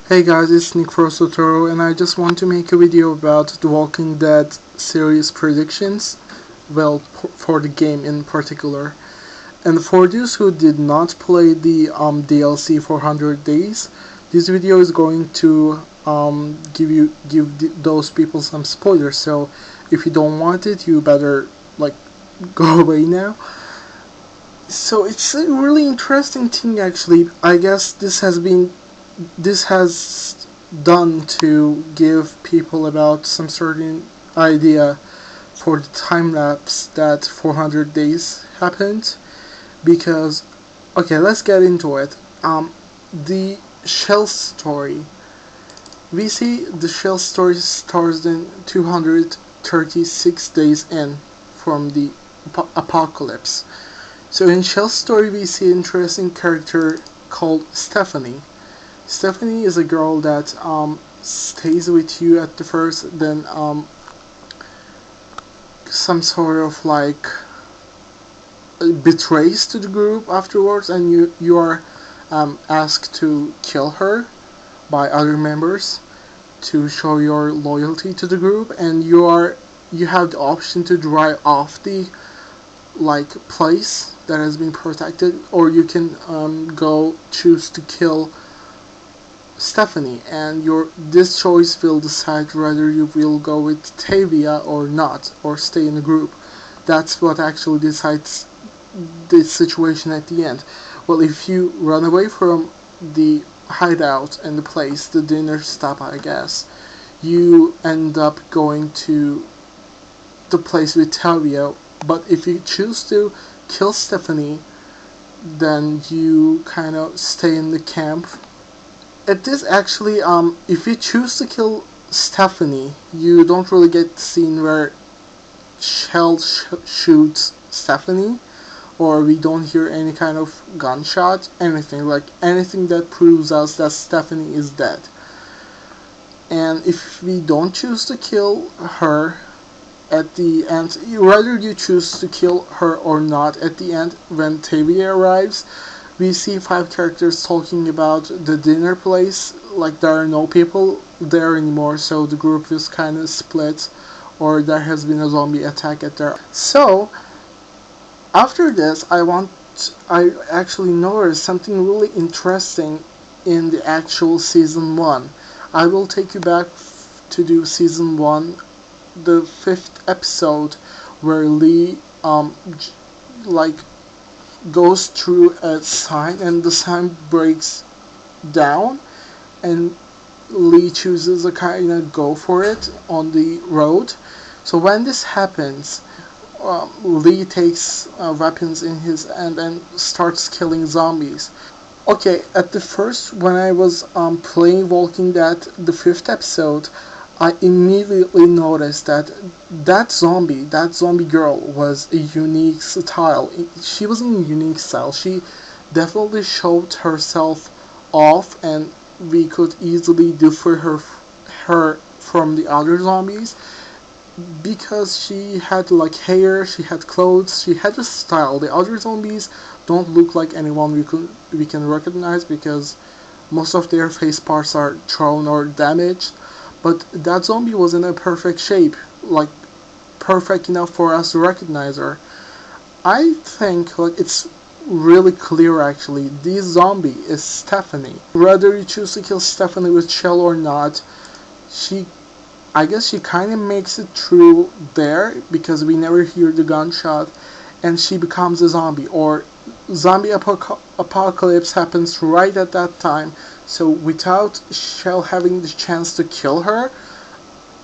Hey guys, it's Nick Frosotoro, and I just want to make a video about The Walking Dead series predictions, well, for the game in particular. And for those who did not play the DLC for 100 days, this video is going to give those people some spoilers. So if you don't want it, you better like go away now. So it's a really interesting thing actually. I guess this has done to give people about some certain idea for the time lapse that 400 days happened. Because, okay, let's get into it. The Shell story. We see the Shell story starts in 236 days in from the apocalypse. So in Shell's story, we see an interesting character called Stephanie. Stephanie is a girl that stays with you at the first, then some sort of like betrays to the group afterwards, and you are asked to kill her by other members to show your loyalty to the group, and you have the option to drive off the like place that has been protected, or you can go choose to kill Stephanie, and this choice will decide whether you will go with Tavia or not, or stay in the group. That's what actually decides the situation at the end. Well, if you run away from the hideout and the place, the dinner stop, I guess, you end up going to the place with Tavia. But if you choose to kill Stephanie, then you kind of stay in the camp. At this actually, if you choose to kill Stephanie, you don't really get the scene where Shell shoots Stephanie, or we don't hear any kind of gunshot, anything that proves us that Stephanie is dead. And if we don't choose to kill her at the end, whether you choose to kill her or not at the end, when Tavia arrives, we see 5 characters talking about the dinner place, like there are no people there anymore, so the group is kind of split, or there has been a zombie attack at there. So, after this, I actually noticed something really interesting in the actual season 1. I will take you back to do season 1, the 5th episode, where Lee, like, goes through a sign and the sign breaks down, and Lee chooses to kind of go for it on the road. So when this happens, Lee takes weapons in his hand and starts killing zombies. Okay, at the first, when I was playing Walking Dead, the 5th episode, I immediately noticed that that zombie girl was a unique style. She was in a unique style. She definitely showed herself off, and we could easily differ her from the other zombies because she had like hair, she had clothes, she had a style. The other zombies don't look like anyone we can recognize because most of their face parts are thrown or damaged. But that zombie was in a perfect shape, like perfect enough for us to recognize her. I think like it's really clear actually. This zombie is Stephanie. Whether you choose to kill Stephanie with Shell or not, she I guess she kind of makes it through there because we never hear the gunshot, and she becomes a zombie, or zombie apocalypse happens right at that time. So without Shell having the chance to kill her,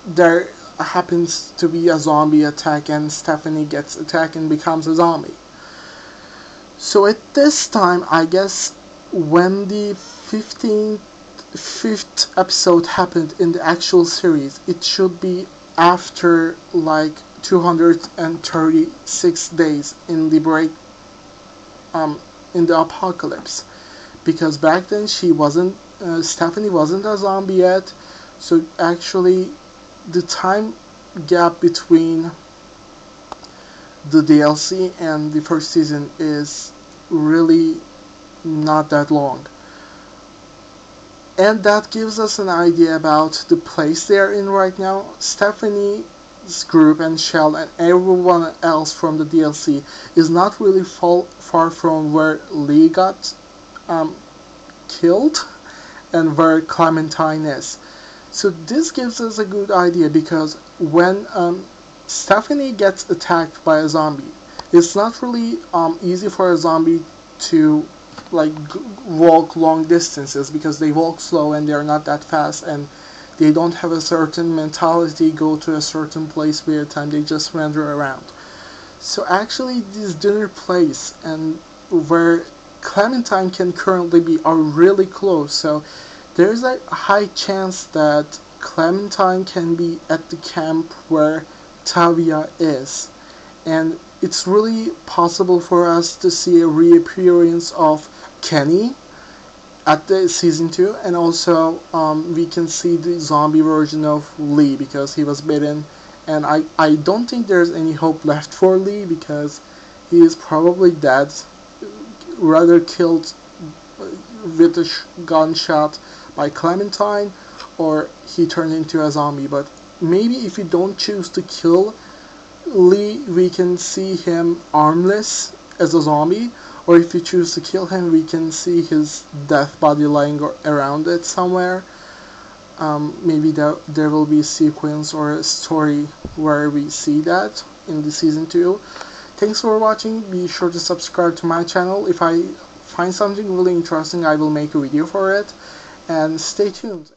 there happens to be a zombie attack, and Stephanie gets attacked and becomes a zombie. So at this time, I guess when the 5th episode happened in the actual series, it should be after like 236 days in the break, in the apocalypse, because back then Stephanie wasn't a zombie yet. So actually, the time gap between the DLC and the first season is really not that long. And that gives us an idea about the place they are in right now. Stephanie's group and Shell and everyone else from the DLC is not really far from where Lee got um, killed and where Clementine is. So this gives us a good idea because when Stephanie gets attacked by a zombie, it's not really easy for a zombie to like walk long distances because they walk slow and they're not that fast and they don't have a certain mentality, go to a certain place by the time, they just wander around. So actually this dinner place and where Clementine can currently be are really close. So there's a high chance that Clementine can be at the camp where Tavia is. And it's really possible for us to see a reappearance of Kenny at the season 2, and also we can see the zombie version of Lee because he was bitten, and I don't think there's any hope left for Lee because he is probably dead, rather killed with a gunshot by Clementine, or he turned into a zombie. But maybe if you don't choose to kill Lee, we can see him armless as a zombie, or if you choose to kill him, we can see his death body lying around it somewhere. Maybe there will be a sequence or a story where we see that in the season 2. Thanks for watching. Be sure to subscribe to my channel. If I find something really interesting, I will make a video for it. And stay tuned.